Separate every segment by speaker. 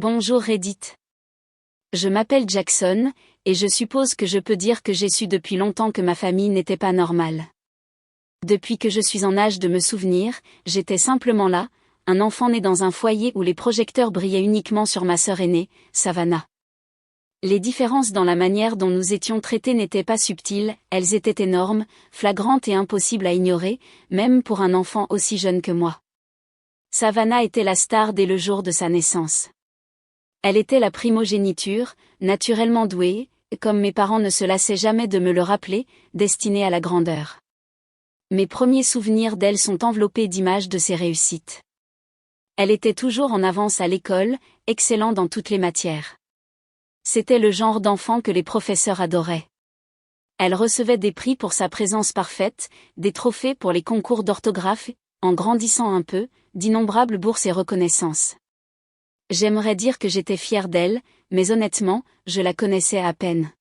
Speaker 1: Bonjour Reddit. Je m'appelle Jackson, et je suppose que je peux dire que j'ai su depuis longtemps que ma famille n'était pas normale. Depuis que je suis en âge de me souvenir, j'étais simplement là, un enfant né dans un foyer où les projecteurs brillaient uniquement sur ma sœur aînée, Savannah. Les différences dans la manière dont nous étions traités n'étaient pas subtiles, elles étaient énormes, flagrantes et impossibles à ignorer, même pour un enfant aussi jeune que moi. Savannah était la star dès le jour de sa naissance. Elle était la primogéniture, naturellement douée, comme mes parents ne se lassaient jamais de me le rappeler, destinée à la grandeur. Mes premiers souvenirs d'elle sont enveloppés d'images de ses réussites. Elle était toujours en avance à l'école, excellente dans toutes les matières. C'était le genre d'enfant que les professeurs adoraient. Elle recevait des prix pour sa présence parfaite, des trophées pour les concours d'orthographe, en grandissant un peu, d'innombrables bourses et reconnaissances. J'aimerais dire que j'étais fière d'elle, mais honnêtement, je la connaissais à peine.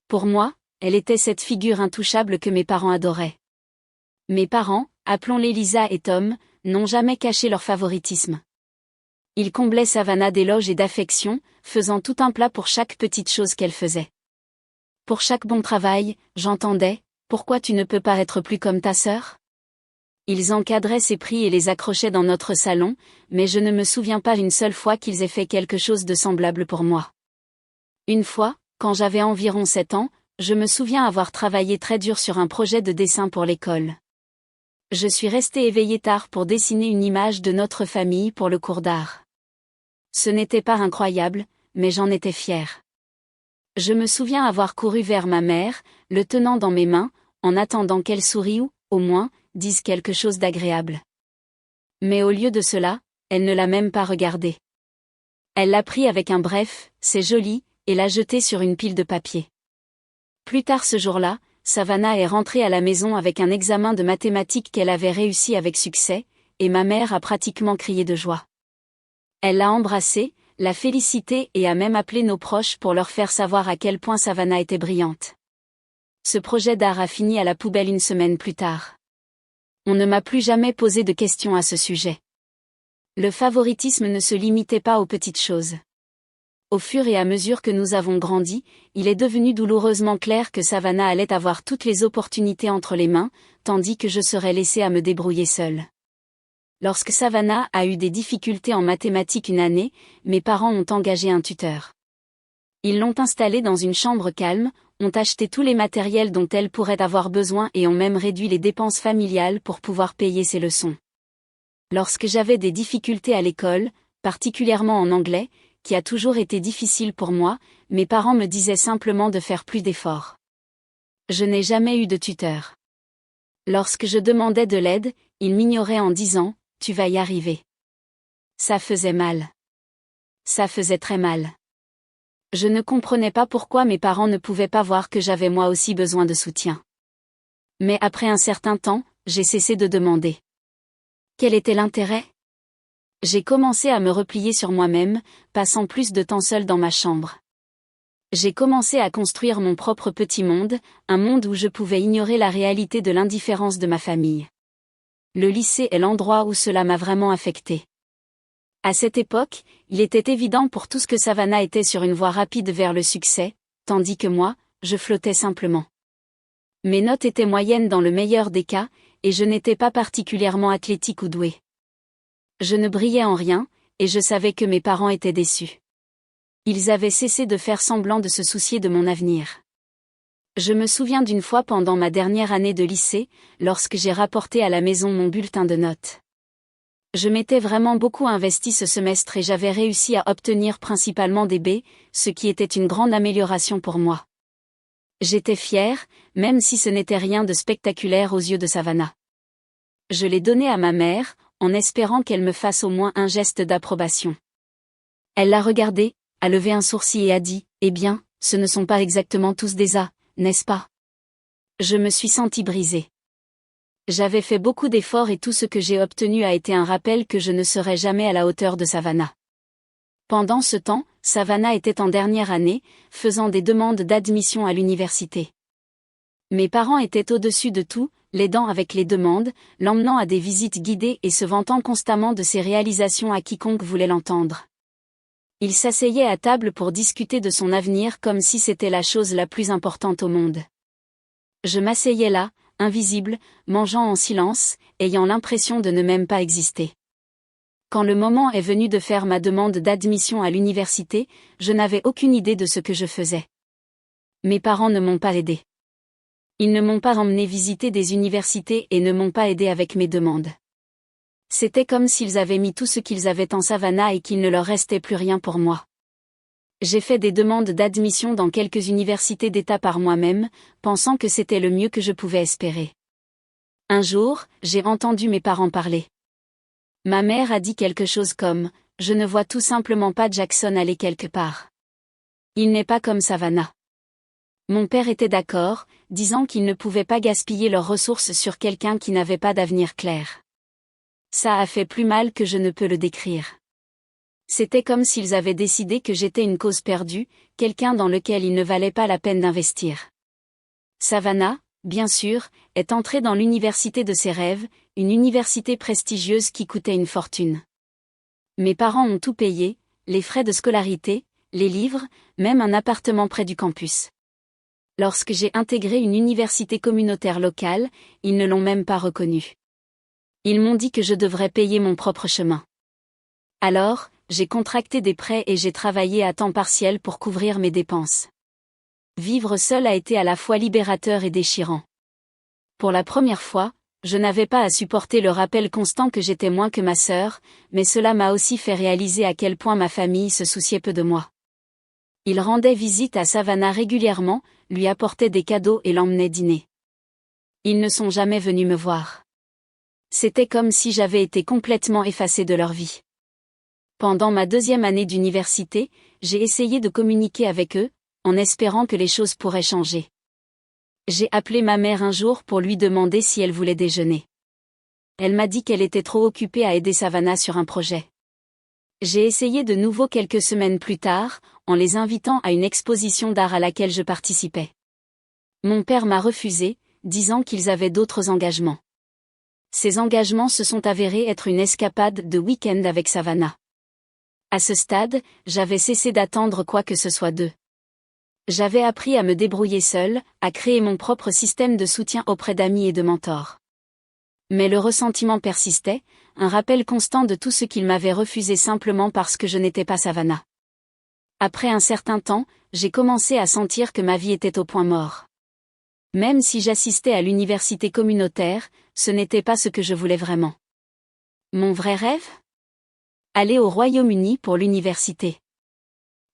Speaker 1: Pour moi, elle était cette figure intouchable que mes parents adoraient. Mes parents, appelons-les Lisa et Tom, n'ont jamais caché leur favoritisme. Ils comblaient Savannah d'éloges et d'affection, faisant tout un plat pour chaque petite chose qu'elle faisait. Pour chaque bon travail, j'entendais « Pourquoi tu ne peux pas être plus comme ta sœur ?» Ils encadraient ces prix et les accrochaient dans notre salon, mais je ne me souviens pas une seule fois qu'ils aient fait quelque chose de semblable pour moi. Une fois, quand j'avais environ 7 ans, je me souviens avoir travaillé très dur sur un projet de dessin pour l'école. Je suis restée éveillée tard pour dessiner une image de notre famille pour le cours d'art. Ce n'était pas incroyable, mais j'en étais fière. Je me souviens avoir couru vers ma mère, le tenant dans mes mains, en attendant qu'elle sourie ou, au moins, dise quelque chose d'agréable. Mais au lieu de cela, elle ne l'a même pas regardé. Elle l'a pris avec un bref « c'est joli » et l'a jeté sur une pile de papier. Plus tard ce jour-là, Savannah est rentrée à la maison avec un examen de mathématiques qu'elle avait réussi avec succès, et ma mère a pratiquement crié de joie. Elle l'a embrassée, l'a félicitée et a même appelé nos proches pour leur faire savoir à quel point Savannah était brillante. Ce projet d'art a fini à la poubelle une semaine plus tard. On ne m'a plus jamais posé de questions à ce sujet. Le favoritisme ne se limitait pas aux petites choses. Au fur et à mesure que nous avons grandi, il est devenu douloureusement clair que Savannah allait avoir toutes les opportunités entre les mains, tandis que je serais laissée à me débrouiller seule. Lorsque Savannah a eu des difficultés en mathématiques une année, mes parents ont engagé un tuteur. Ils l'ont installée dans une chambre calme, ont acheté tous les matériels dont elle pourrait avoir besoin et ont même réduit les dépenses familiales pour pouvoir payer ses leçons. Lorsque j'avais des difficultés à l'école, particulièrement en anglais, qui a toujours été difficile pour moi, mes parents me disaient simplement de faire plus d'efforts. Je n'ai jamais eu de tuteur. Lorsque je demandais de l'aide, ils m'ignoraient en disant « tu vas y arriver ». Ça faisait mal. Ça faisait très mal. Je ne comprenais pas pourquoi mes parents ne pouvaient pas voir que j'avais moi aussi besoin de soutien. Mais après un certain temps, j'ai cessé de demander. Quel était l'intérêt ? J'ai commencé à me replier sur moi-même, passant plus de temps seul dans ma chambre. J'ai commencé à construire mon propre petit monde, un monde où je pouvais ignorer la réalité de l'indifférence de ma famille. Le lycée est l'endroit où cela m'a vraiment affecté. À cette époque, il était évident pour tous que Savannah était sur une voie rapide vers le succès, tandis que moi, je flottais simplement. Mes notes étaient moyennes dans le meilleur des cas, et je n'étais pas particulièrement athlétique ou douée. Je ne brillais en rien, et je savais que mes parents étaient déçus. Ils avaient cessé de faire semblant de se soucier de mon avenir. Je me souviens d'une fois pendant ma dernière année de lycée, lorsque j'ai rapporté à la maison mon bulletin de notes. Je m'étais vraiment beaucoup investi ce semestre et j'avais réussi à obtenir principalement des B, ce qui était une grande amélioration pour moi. J'étais fière, même si ce n'était rien de spectaculaire aux yeux de Savannah. Je l'ai donné à ma mère, en espérant qu'elle me fasse au moins un geste d'approbation. Elle l'a regardé, a levé un sourcil et a dit « Eh bien, ce ne sont pas exactement tous des A, n'est-ce pas ?» Je me suis sentie brisée. J'avais fait beaucoup d'efforts et tout ce que j'ai obtenu a été un rappel que je ne serais jamais à la hauteur de Savannah. Pendant ce temps, Savannah était en dernière année, faisant des demandes d'admission à l'université. Mes parents étaient au-dessus de tout, l'aidant avec les demandes, l'emmenant à des visites guidées et se vantant constamment de ses réalisations à quiconque voulait l'entendre. Il s'asseyait à table pour discuter de son avenir comme si c'était la chose la plus importante au monde. Je m'asseyais là, invisible, mangeant en silence, ayant l'impression de ne même pas exister. Quand le moment est venu de faire ma demande d'admission à l'université, je n'avais aucune idée de ce que je faisais. Mes parents ne m'ont pas aidé. Ils ne m'ont pas emmené visiter des universités et ne m'ont pas aidé avec mes demandes. C'était comme s'ils avaient mis tout ce qu'ils avaient en Savannah et qu'il ne leur restait plus rien pour moi. J'ai fait des demandes d'admission dans quelques universités d'État par moi-même, pensant que c'était le mieux que je pouvais espérer. Un jour, j'ai entendu mes parents parler. Ma mère a dit quelque chose comme « Je ne vois tout simplement pas Jackson aller quelque part. Il n'est pas comme Savannah. » Mon père était d'accord, disant qu'ils ne pouvaient pas gaspiller leurs ressources sur quelqu'un qui n'avait pas d'avenir clair. Ça a fait plus mal que je ne peux le décrire. C'était comme s'ils avaient décidé que j'étais une cause perdue, quelqu'un dans lequel il ne valait pas la peine d'investir. Savannah, bien sûr, est entrée dans l'université de ses rêves, une université prestigieuse qui coûtait une fortune. Mes parents ont tout payé, les frais de scolarité, les livres, même un appartement près du campus. Lorsque j'ai intégré une université communautaire locale, ils ne l'ont même pas reconnue. Ils m'ont dit que je devrais payer mon propre chemin. Alors, j'ai contracté des prêts et j'ai travaillé à temps partiel pour couvrir mes dépenses. Vivre seul a été à la fois libérateur et déchirant. Pour la première fois, je n'avais pas à supporter le rappel constant que j'étais moins que ma sœur, mais cela m'a aussi fait réaliser à quel point ma famille se souciait peu de moi. Ils rendaient visite à Savannah régulièrement, lui apportaient des cadeaux et l'emmenaient dîner. Ils ne sont jamais venus me voir. C'était comme si j'avais été complètement effacée de leur vie. Pendant ma 2e année d'université, j'ai essayé de communiquer avec eux, en espérant que les choses pourraient changer. J'ai appelé ma mère un jour pour lui demander si elle voulait déjeuner. Elle m'a dit qu'elle était trop occupée à aider Savannah sur un projet. J'ai essayé de nouveau quelques semaines plus tard, en les invitant à une exposition d'art à laquelle je participais. Mon père m'a refusé, disant qu'ils avaient d'autres engagements. Ces engagements se sont avérés être une escapade de week-end avec Savannah. À ce stade, j'avais cessé d'attendre quoi que ce soit d'eux. J'avais appris à me débrouiller seule, à créer mon propre système de soutien auprès d'amis et de mentors. Mais le ressentiment persistait, un rappel constant de tout ce qu'ils m'avaient refusé simplement parce que je n'étais pas Savannah. Après un certain temps, j'ai commencé à sentir que ma vie était au point mort. Même si j'assistais à l'université communautaire, ce n'était pas ce que je voulais vraiment. Mon vrai rêve ? Aller au Royaume-Uni pour l'université.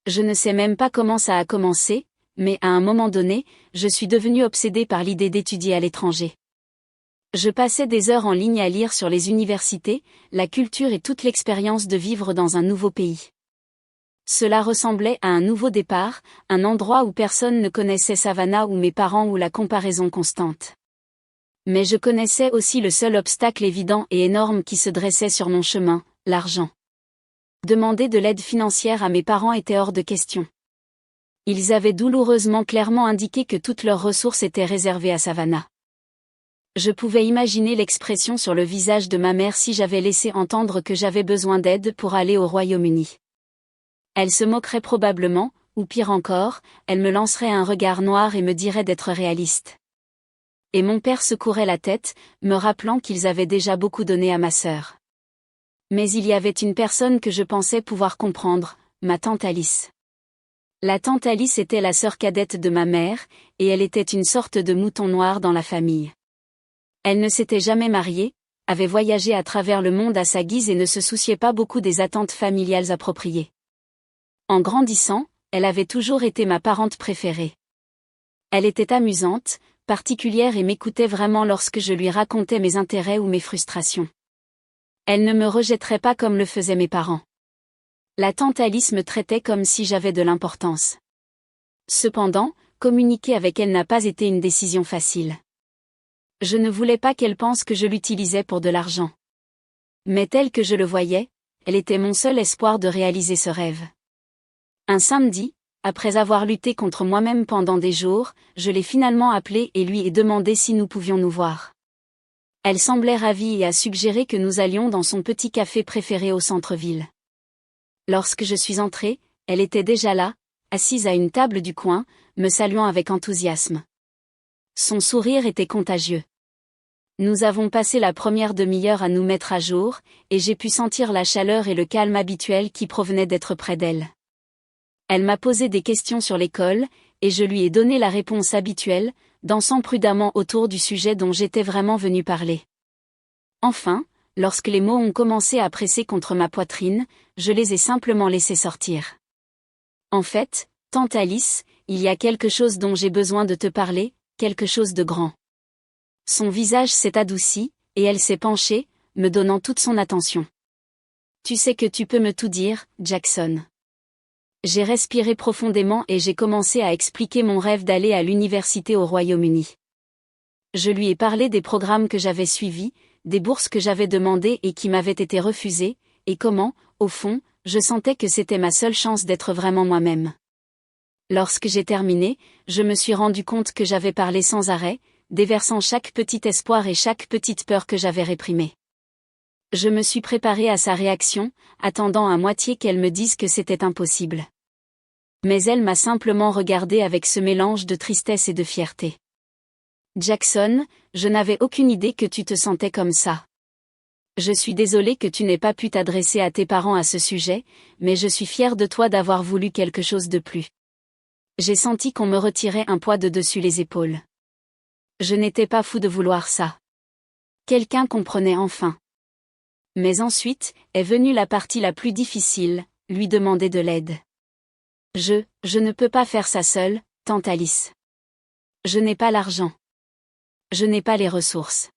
Speaker 1: Je ne sais même pas comment ça a commencé, mais à un moment donné, je suis devenue obsédée par l'idée d'étudier à l'étranger. Je passais des heures en ligne à lire sur les universités, la culture et toute l'expérience de vivre dans un nouveau pays. Cela ressemblait à un nouveau départ, un endroit où personne ne connaissait Savannah ou mes parents ou la comparaison constante. Mais je connaissais aussi le seul obstacle évident et énorme qui se dressait sur mon chemin, l'argent. Demander de l'aide financière à mes parents était hors de question. Ils avaient douloureusement clairement indiqué que toutes leurs ressources étaient réservées à Savannah. Je pouvais imaginer l'expression sur le visage de ma mère si j'avais laissé entendre que j'avais besoin d'aide pour aller au Royaume-Uni. Elle se moquerait probablement, ou pire encore, elle me lancerait un regard noir et me dirait d'être réaliste. Et mon père secourait la tête, me rappelant qu'ils avaient déjà beaucoup donné à ma sœur. Mais il y avait une personne que je pensais pouvoir comprendre, ma tante Alice. La tante Alice était la sœur cadette de ma mère, et elle était une sorte de mouton noir dans la famille. Elle ne s'était jamais mariée, avait voyagé à travers le monde à sa guise et ne se souciait pas beaucoup des attentes familiales appropriées. En grandissant, elle avait toujours été ma parente préférée. Elle était amusante, particulière et m'écoutait vraiment lorsque je lui racontais mes intérêts ou mes frustrations. Elle ne me rejetterait pas comme le faisaient mes parents. La tante Alice me traitait comme si j'avais de l'importance. Cependant, communiquer avec elle n'a pas été une décision facile. Je ne voulais pas qu'elle pense que je l'utilisais pour de l'argent. Mais telle que je le voyais, elle était mon seul espoir de réaliser ce rêve. Un samedi, après avoir lutté contre moi-même pendant des jours, je l'ai finalement appelée et lui ai demandé si nous pouvions nous voir. Elle semblait ravie et a suggéré que nous allions dans son petit café préféré au centre-ville. Lorsque je suis entrée, elle était déjà là, assise à une table du coin, me saluant avec enthousiasme. Son sourire était contagieux. Nous avons passé la première demi-heure à nous mettre à jour, et j'ai pu sentir la chaleur et le calme habituel qui provenaient d'être près d'elle. Elle m'a posé des questions sur l'école, et je lui ai donné la réponse habituelle, dansant prudemment autour du sujet dont j'étais vraiment venue parler. Enfin, lorsque les mots ont commencé à presser contre ma poitrine, je les ai simplement laissés sortir. En fait, tante Alice, il y a quelque chose dont j'ai besoin de te parler, quelque chose de grand. Son visage s'est adouci, et elle s'est penchée, me donnant toute son attention. Tu sais que tu peux me tout dire, Jackson. J'ai respiré profondément et j'ai commencé à expliquer mon rêve d'aller à l'université au Royaume-Uni. Je lui ai parlé des programmes que j'avais suivis, des bourses que j'avais demandées et qui m'avaient été refusées, et comment, au fond, je sentais que c'était ma seule chance d'être vraiment moi-même. Lorsque j'ai terminé, je me suis rendu compte que j'avais parlé sans arrêt, déversant chaque petit espoir et chaque petite peur que j'avais réprimée. Je me suis préparée à sa réaction, attendant à moitié qu'elle me dise que c'était impossible. Mais elle m'a simplement regardée avec ce mélange de tristesse et de fierté. Jackson, je n'avais aucune idée que tu te sentais comme ça. Je suis désolée que tu n'aies pas pu t'adresser à tes parents à ce sujet, mais je suis fière de toi d'avoir voulu quelque chose de plus. J'ai senti qu'on me retirait un poids de dessus les épaules. Je n'étais pas fou de vouloir ça. Quelqu'un comprenait enfin. Mais ensuite, est venue la partie la plus difficile, lui demander de l'aide. Je ne peux pas faire ça seule, tante Alice. Je n'ai pas l'argent. Je n'ai pas les ressources.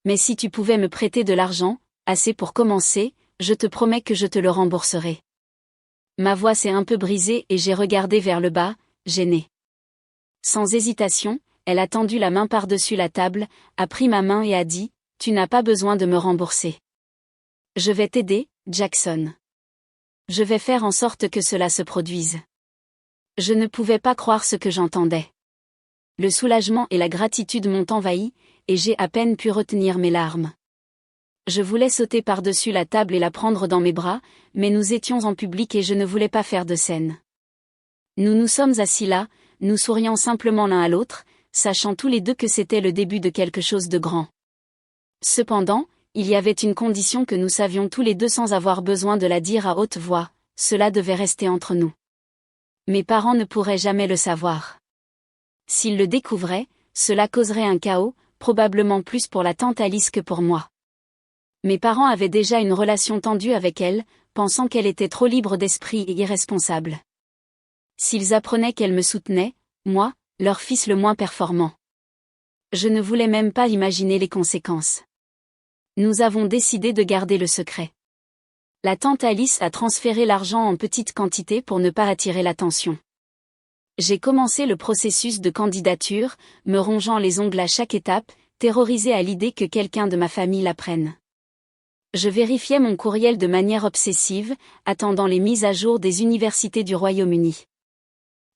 Speaker 1: Mais si tu pouvais me prêter de l'argent, assez pour commencer, je te promets que je te le rembourserai. Ma voix s'est un peu brisée et j'ai regardé vers le bas, gênée. Sans hésitation, elle a tendu la main par-dessus la table, a pris ma main et a dit, « Tu n'as pas besoin de me rembourser. Je vais t'aider, Jackson. Je vais faire en sorte que cela se produise. » Je ne pouvais pas croire ce que j'entendais. Le soulagement et la gratitude m'ont envahi, et j'ai à peine pu retenir mes larmes. Je voulais sauter par-dessus la table et la prendre dans mes bras, mais nous étions en public et je ne voulais pas faire de scène. Nous nous sommes assis là, nous souriant simplement l'un à l'autre, sachant tous les deux que c'était le début de quelque chose de grand. Cependant, il y avait une condition que nous savions tous les deux sans avoir besoin de la dire à haute voix, cela devait rester entre nous. Mes parents ne pourraient jamais le savoir. S'ils le découvraient, cela causerait un chaos, probablement plus pour la tante Alice que pour moi. Mes parents avaient déjà une relation tendue avec elle, pensant qu'elle était trop libre d'esprit et irresponsable. S'ils apprenaient qu'elle me soutenait, moi, leur fils le moins performant. Je ne voulais même pas imaginer les conséquences. Nous avons décidé de garder le secret. La tante Alice a transféré l'argent en petite quantité pour ne pas attirer l'attention. J'ai commencé le processus de candidature, me rongeant les ongles à chaque étape, terrorisée à l'idée que quelqu'un de ma famille l'apprenne. Je vérifiais mon courriel de manière obsessive, attendant les mises à jour des universités du Royaume-Uni.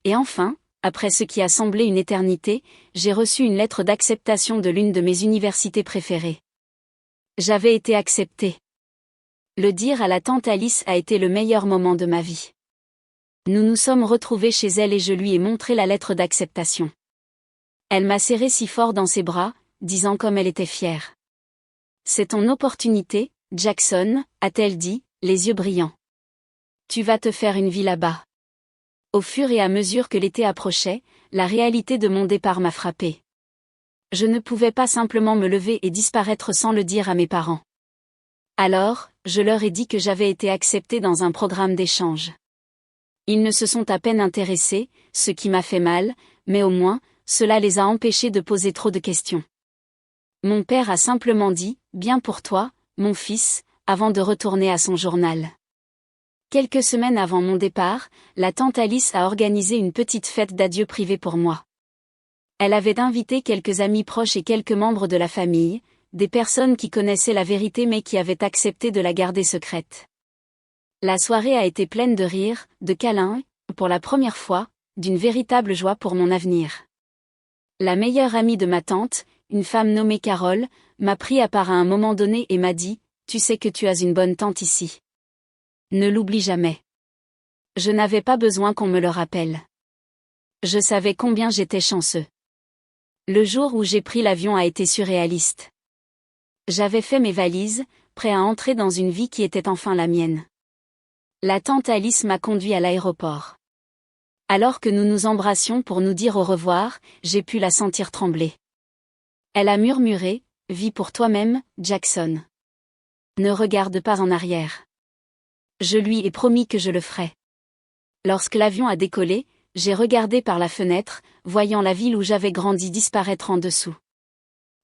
Speaker 1: Et enfin, après ce qui a semblé une éternité, j'ai reçu une lettre d'acceptation de l'une de mes universités préférées. J'avais été acceptée. Le dire à la tante Alice a été le meilleur moment de ma vie. Nous nous sommes retrouvés chez elle et je lui ai montré la lettre d'acceptation. Elle m'a serré si fort dans ses bras, disant comme elle était fière. « C'est ton opportunité, Jackson, a-t-elle dit, les yeux brillants. Tu vas te faire une vie là-bas. » Au fur et à mesure que l'été approchait, la réalité de mon départ m'a frappée. Je ne pouvais pas simplement me lever et disparaître sans le dire à mes parents. Alors, je leur ai dit que j'avais été acceptée dans un programme d'échange. Ils ne se sont à peine intéressés, ce qui m'a fait mal, mais au moins, cela les a empêchés de poser trop de questions. Mon père a simplement dit, « Bien pour toi, mon fils », avant de retourner à son journal. Quelques semaines avant mon départ, la tante Alice a organisé une petite fête d'adieu privée pour moi. Elle avait invité quelques amis proches et quelques membres de la famille, des personnes qui connaissaient la vérité mais qui avaient accepté de la garder secrète. La soirée a été pleine de rires, de câlins, et, pour la première fois, d'une véritable joie pour mon avenir. La meilleure amie de ma tante, une femme nommée Carole, m'a pris à part à un moment donné et m'a dit « Tu sais que tu as une bonne tante ici. Ne l'oublie jamais. Je n'avais pas besoin qu'on me le rappelle. Je savais combien j'étais chanceux. Le jour où j'ai pris l'avion a été surréaliste. J'avais fait mes valises, prêt à entrer dans une vie qui était enfin la mienne. La tante Alice m'a conduit à l'aéroport. Alors que nous nous embrassions pour nous dire au revoir, j'ai pu la sentir trembler. Elle a murmuré, « Vis pour toi-même, Jackson. Ne regarde pas en arrière. » Je lui ai promis que je le ferais. Lorsque l'avion a décollé, j'ai regardé par la fenêtre, voyant la ville où j'avais grandi disparaître en dessous.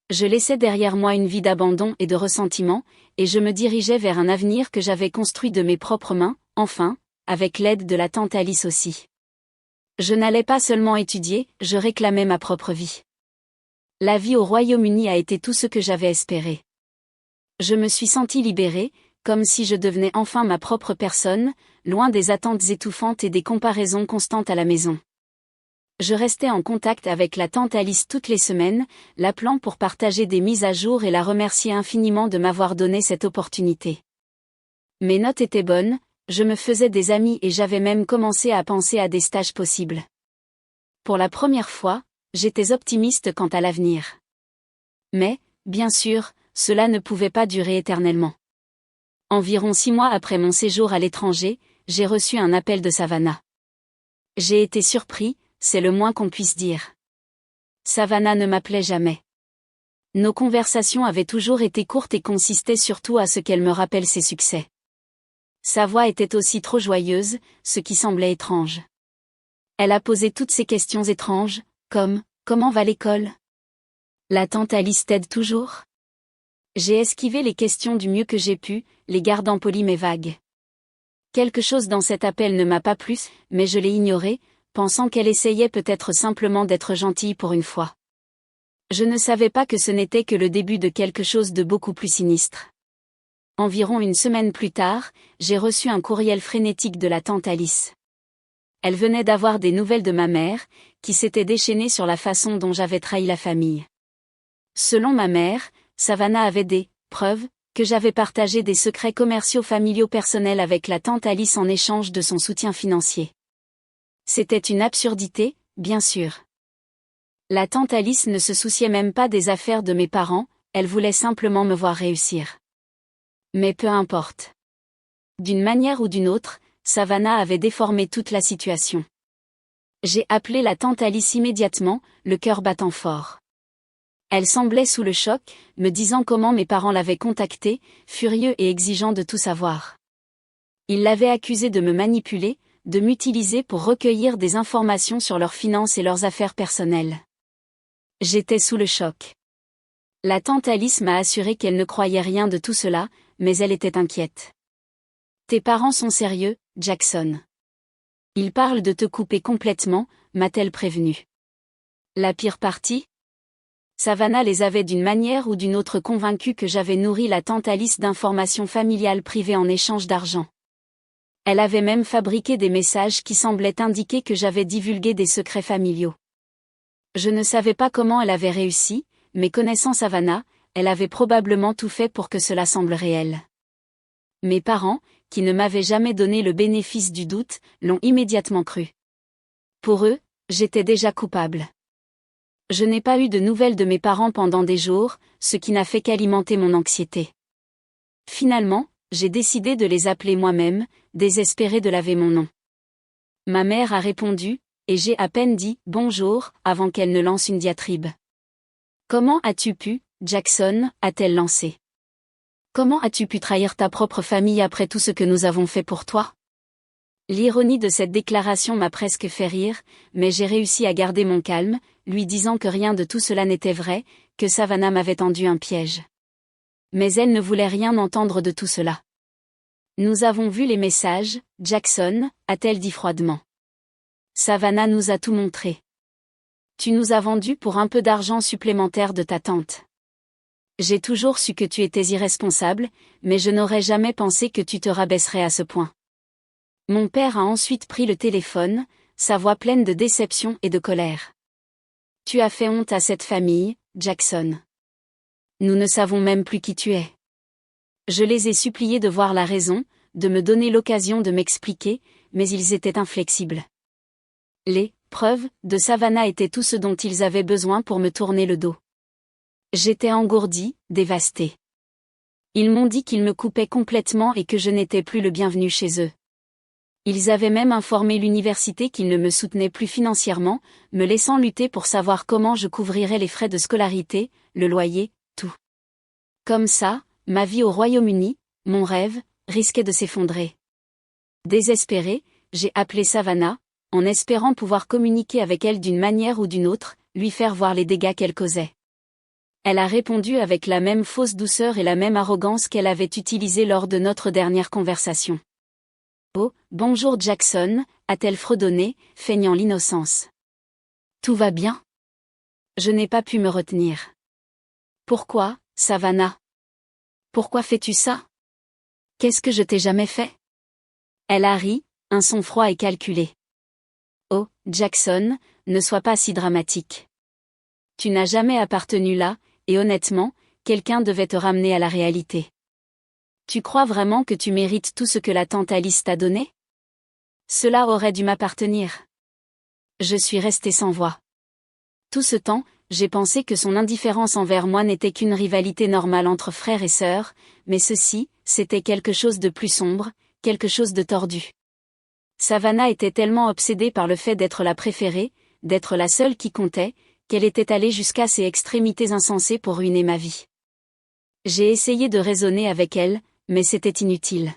Speaker 1: Je laissais derrière moi une vie d'abandon et de ressentiment, et je me dirigeais vers un avenir que j'avais construit de mes propres mains, enfin, avec l'aide de la tante Alice aussi. Je n'allais pas seulement étudier, je réclamais ma propre vie. La vie au Royaume-Uni a été tout ce que j'avais espéré. Je me suis sentie libérée, comme si je devenais enfin ma propre personne, loin des attentes étouffantes et des comparaisons constantes à la maison. Je restais en contact avec la tante Alice toutes les semaines, l'appelant pour partager des mises à jour et la remercier infiniment de m'avoir donné cette opportunité. Mes notes étaient bonnes, je me faisais des amis et j'avais même commencé à penser à des stages possibles. Pour la première fois, j'étais optimiste quant à l'avenir. Mais, bien sûr, cela ne pouvait pas durer éternellement. Environ 6 mois après mon séjour à l'étranger, j'ai reçu un appel de Savannah. J'ai été surpris, c'est le moins qu'on puisse dire. Savannah ne m'appelait jamais. Nos conversations avaient toujours été courtes et consistaient surtout à ce qu'elle me rappelle ses succès. Sa voix était aussi trop joyeuse, ce qui semblait étrange. Elle a posé toutes ces questions étranges, comme « Comment va l'école ? La tante Alice t'aide toujours ?» J'ai esquivé les questions du mieux que j'ai pu, les gardant polies mais vagues. Quelque chose dans cet appel ne m'a pas plu, mais je l'ai ignoré, pensant qu'elle essayait peut-être simplement d'être gentille pour une fois. Je ne savais pas que ce n'était que le début de quelque chose de beaucoup plus sinistre. Environ une semaine plus tard, j'ai reçu un courriel frénétique de la tante Alice. Elle venait d'avoir des nouvelles de ma mère, qui s'était déchaînée sur la façon dont j'avais trahi la famille. Selon ma mère, Savannah avait des preuves que j'avais partagé des secrets commerciaux familiaux personnels avec la tante Alice en échange de son soutien financier. C'était une absurdité, bien sûr. La tante Alice ne se souciait même pas des affaires de mes parents, elle voulait simplement me voir réussir. Mais peu importe. D'une manière ou d'une autre, Savannah avait déformé toute la situation. J'ai appelé la tante Alice immédiatement, le cœur battant fort. Elle semblait sous le choc, me disant comment mes parents l'avaient contactée, furieux et exigeant de tout savoir. Ils l'avaient accusée de me manipuler, de m'utiliser pour recueillir des informations sur leurs finances et leurs affaires personnelles. J'étais sous le choc. La tante Alice m'a assuré qu'elle ne croyait rien de tout cela, mais elle était inquiète. Tes parents sont sérieux, Jackson. Ils parlent de te couper complètement, m'a-t-elle prévenu. La pire partie ? Savannah les avait d'une manière ou d'une autre convaincus que j'avais nourri la tante Alice d'informations familiales privées en échange d'argent. Elle avait même fabriqué des messages qui semblaient indiquer que j'avais divulgué des secrets familiaux. Je ne savais pas comment elle avait réussi, mais connaissant Savannah, elle avait probablement tout fait pour que cela semble réel. Mes parents, qui ne m'avaient jamais donné le bénéfice du doute, l'ont immédiatement cru. Pour eux, j'étais déjà coupable. Je n'ai pas eu de nouvelles de mes parents pendant des jours, ce qui n'a fait qu'alimenter mon anxiété. Finalement, j'ai décidé de les appeler moi-même, désespéré de laver mon nom. Ma mère a répondu, et j'ai à peine dit « bonjour » avant qu'elle ne lance une diatribe. « Comment as-tu pu, Jackson » a-t-elle lancé. « Comment as-tu pu trahir ta propre famille après tout ce que nous avons fait pour toi ?» L'ironie de cette déclaration m'a presque fait rire, mais j'ai réussi à garder mon calme, lui disant que rien de tout cela n'était vrai, que Savannah m'avait tendu un piège. Mais elle ne voulait rien entendre de tout cela. Nous avons vu les messages, Jackson, a-t-elle dit froidement. Savannah nous a tout montré. Tu nous as vendus pour un peu d'argent supplémentaire de ta tante. J'ai toujours su que tu étais irresponsable, mais je n'aurais jamais pensé que tu te rabaisserais à ce point. Mon père a ensuite pris le téléphone, sa voix pleine de déception et de colère. Tu as fait honte à cette famille, Jackson. Nous ne savons même plus qui tu es. Je les ai suppliés de voir la raison, de me donner l'occasion de m'expliquer, mais ils étaient inflexibles. Les preuves de Savannah étaient tout ce dont ils avaient besoin pour me tourner le dos. J'étais engourdie, dévastée. Ils m'ont dit qu'ils me coupaient complètement et que je n'étais plus le bienvenu chez eux. Ils avaient même informé l'université qu'ils ne me soutenaient plus financièrement, me laissant lutter pour savoir comment je couvrirais les frais de scolarité, le loyer, tout. Comme ça, ma vie au Royaume-Uni, mon rêve, risquait de s'effondrer. Désespérée, j'ai appelé Savannah, en espérant pouvoir communiquer avec elle d'une manière ou d'une autre, lui faire voir les dégâts qu'elle causait. Elle a répondu avec la même fausse douceur et la même arrogance qu'elle avait utilisée lors de notre dernière conversation. « Oh, bonjour Jackson », a-t-elle fredonné, feignant l'innocence. « Tout va bien ?» Je n'ai pas pu me retenir. « Pourquoi, Savannah ? Pourquoi fais-tu ça ? Qu'est-ce que je t'ai jamais fait ?» Elle a ri, un son froid et calculé. « Oh, Jackson, ne sois pas si dramatique. Tu n'as jamais appartenu là, et honnêtement, quelqu'un devait te ramener à la réalité. Tu crois vraiment que tu mérites tout ce que la tante Alice t'a donné ? Cela aurait dû m'appartenir. » Je suis restée sans voix. Tout ce temps, j'ai pensé que son indifférence envers moi n'était qu'une rivalité normale entre frères et sœurs, mais ceci, c'était quelque chose de plus sombre, quelque chose de tordu. Savannah était tellement obsédée par le fait d'être la préférée, d'être la seule qui comptait, qu'elle était allée jusqu'à ces extrémités insensées pour ruiner ma vie. J'ai essayé de raisonner avec elle, mais c'était inutile.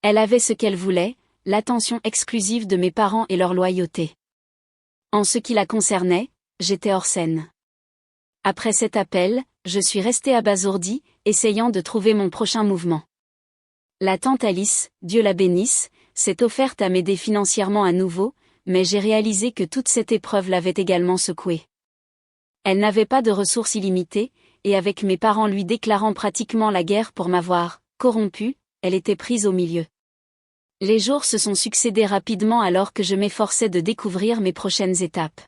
Speaker 1: Elle avait ce qu'elle voulait, l'attention exclusive de mes parents et leur loyauté. En ce qui la concernait, j'étais hors scène. Après cet appel, je suis restée abasourdie, essayant de trouver mon prochain mouvement. La tante Alice, Dieu la bénisse, s'est offerte à m'aider financièrement à nouveau, mais j'ai réalisé que toute cette épreuve l'avait également secouée. Elle n'avait pas de ressources illimitées, et avec mes parents lui déclarant pratiquement la guerre pour m'avoir corrompue, elle était prise au milieu. Les jours se sont succédés rapidement alors que je m'efforçais de découvrir mes prochaines étapes.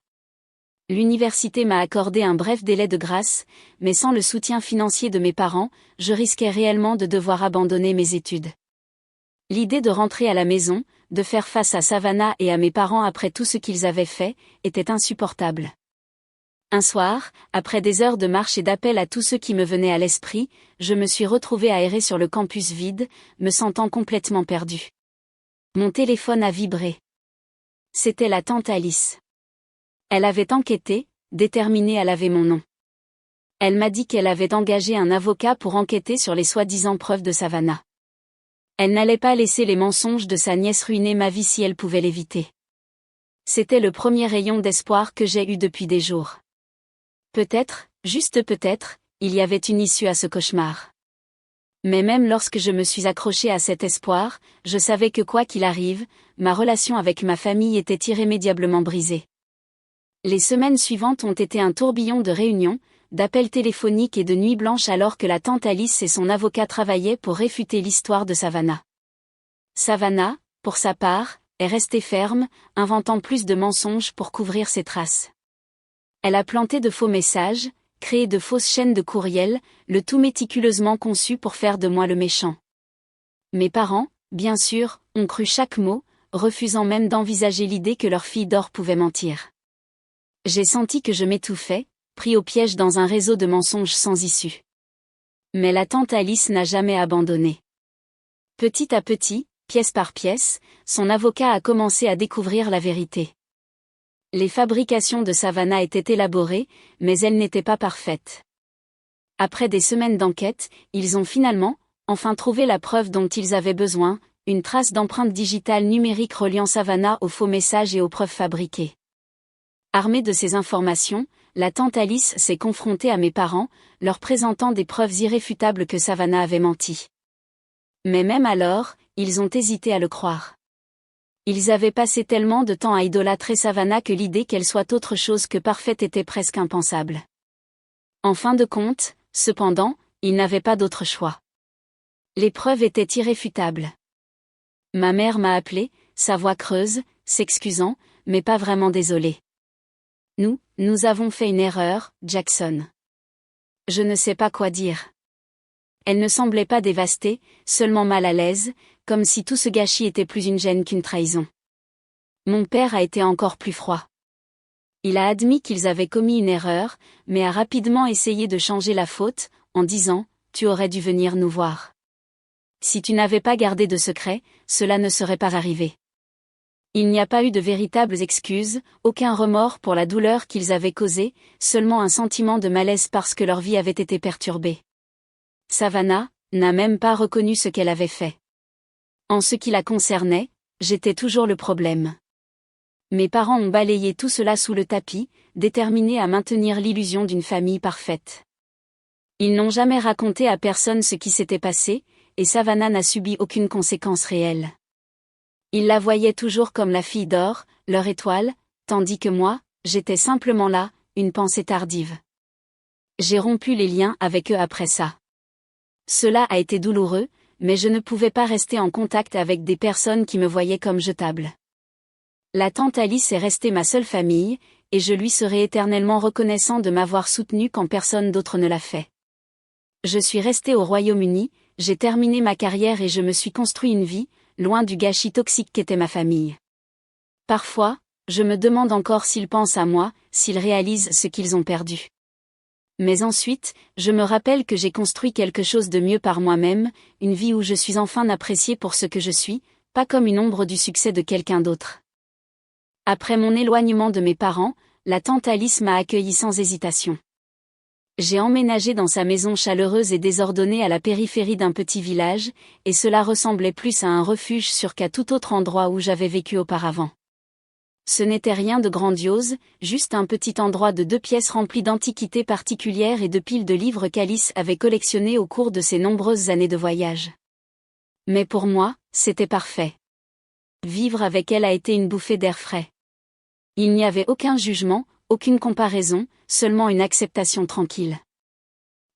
Speaker 1: L'université m'a accordé un bref délai de grâce, mais sans le soutien financier de mes parents, je risquais réellement de devoir abandonner mes études. L'idée de rentrer à la maison, de faire face à Savannah et à mes parents après tout ce qu'ils avaient fait, était insupportable. Un soir, après des heures de marche et d'appel à tous ceux qui me venaient à l'esprit, je me suis retrouvée à errer sur le campus vide, me sentant complètement perdue. Mon téléphone a vibré. C'était la tante Alice. Elle avait enquêté, déterminée à laver mon nom. Elle m'a dit qu'elle avait engagé un avocat pour enquêter sur les soi-disant preuves de Savannah. Elle n'allait pas laisser les mensonges de sa nièce ruiner ma vie si elle pouvait l'éviter. C'était le premier rayon d'espoir que j'ai eu depuis des jours. Peut-être, juste peut-être, il y avait une issue à ce cauchemar. Mais même lorsque je me suis accrochée à cet espoir, je savais que quoi qu'il arrive, ma relation avec ma famille était irrémédiablement brisée. Les semaines suivantes ont été un tourbillon de réunions, d'appels téléphoniques et de nuits blanches alors que la tante Alice et son avocat travaillaient pour réfuter l'histoire de Savannah. Savannah, pour sa part, est restée ferme, inventant plus de mensonges pour couvrir ses traces. Elle a planté de faux messages, créé de fausses chaînes de courriels, le tout méticuleusement conçu pour faire de moi le méchant. Mes parents, bien sûr, ont cru chaque mot, refusant même d'envisager l'idée que leur fille d'or pouvait mentir. J'ai senti que je m'étouffais, pris au piège dans un réseau de mensonges sans issue. Mais la tante Alice n'a jamais abandonné. Petit à petit, pièce par pièce, son avocat a commencé à découvrir la vérité. Les fabrications de Savannah étaient élaborées, mais elles n'étaient pas parfaites. Après des semaines d'enquête, ils ont finalement, enfin trouvé la preuve dont ils avaient besoin, une trace d'empreinte digitale numérique reliant Savannah aux faux messages et aux preuves fabriquées. Armée de ces informations, la tante Alice s'est confrontée à mes parents, leur présentant des preuves irréfutables que Savannah avait menti. Mais même alors, ils ont hésité à le croire. Ils avaient passé tellement de temps à idolâtrer Savannah que l'idée qu'elle soit autre chose que parfaite était presque impensable. En fin de compte, cependant, ils n'avaient pas d'autre choix. Les preuves étaient irréfutables. Ma mère m'a appelée, sa voix creuse, s'excusant, mais pas vraiment désolée. Nous avons fait une erreur, Jackson. Je ne sais pas quoi dire. Elle ne semblait pas dévastée, seulement mal à l'aise, comme si tout ce gâchis était plus une gêne qu'une trahison. Mon père a été encore plus froid. Il a admis qu'ils avaient commis une erreur, mais a rapidement essayé de changer la faute, en disant « Tu aurais dû venir nous voir. Si tu n'avais pas gardé de secret, cela ne serait pas arrivé. » Il n'y a pas eu de véritables excuses, aucun remords pour la douleur qu'ils avaient causée, seulement un sentiment de malaise parce que leur vie avait été perturbée. Savannah n'a même pas reconnu ce qu'elle avait fait. En ce qui la concernait, j'étais toujours le problème. Mes parents ont balayé tout cela sous le tapis, déterminés à maintenir l'illusion d'une famille parfaite. Ils n'ont jamais raconté à personne ce qui s'était passé, et Savannah n'a subi aucune conséquence réelle. Ils la voyaient toujours comme la fille d'or, leur étoile, tandis que moi, j'étais simplement là, une pensée tardive. J'ai rompu les liens avec eux après ça. Cela a été douloureux, mais je ne pouvais pas rester en contact avec des personnes qui me voyaient comme jetable. La tante Alice est restée ma seule famille, et je lui serai éternellement reconnaissant de m'avoir soutenu quand personne d'autre ne l'a fait. Je suis resté au Royaume-Uni, j'ai terminé ma carrière et je me suis construit une vie, loin du gâchis toxique qu'était ma famille. Parfois, je me demande encore s'ils pensent à moi, s'ils réalisent ce qu'ils ont perdu. Mais ensuite, je me rappelle que j'ai construit quelque chose de mieux par moi-même, une vie où je suis enfin apprécié pour ce que je suis, pas comme une ombre du succès de quelqu'un d'autre. Après mon éloignement de mes parents, la tante Alice m'a accueilli sans hésitation. J'ai emménagé dans sa maison chaleureuse et désordonnée à la périphérie d'un petit village, et cela ressemblait plus à un refuge sûr qu'à tout autre endroit où j'avais vécu auparavant. Ce n'était rien de grandiose, juste un petit endroit de 2 pièces rempli d'antiquités particulières et de piles de livres qu'Alice avait collectionnés au cours de ses nombreuses années de voyage. Mais pour moi, c'était parfait. Vivre avec elle a été une bouffée d'air frais. Il n'y avait aucun jugement, aucune comparaison, seulement une acceptation tranquille.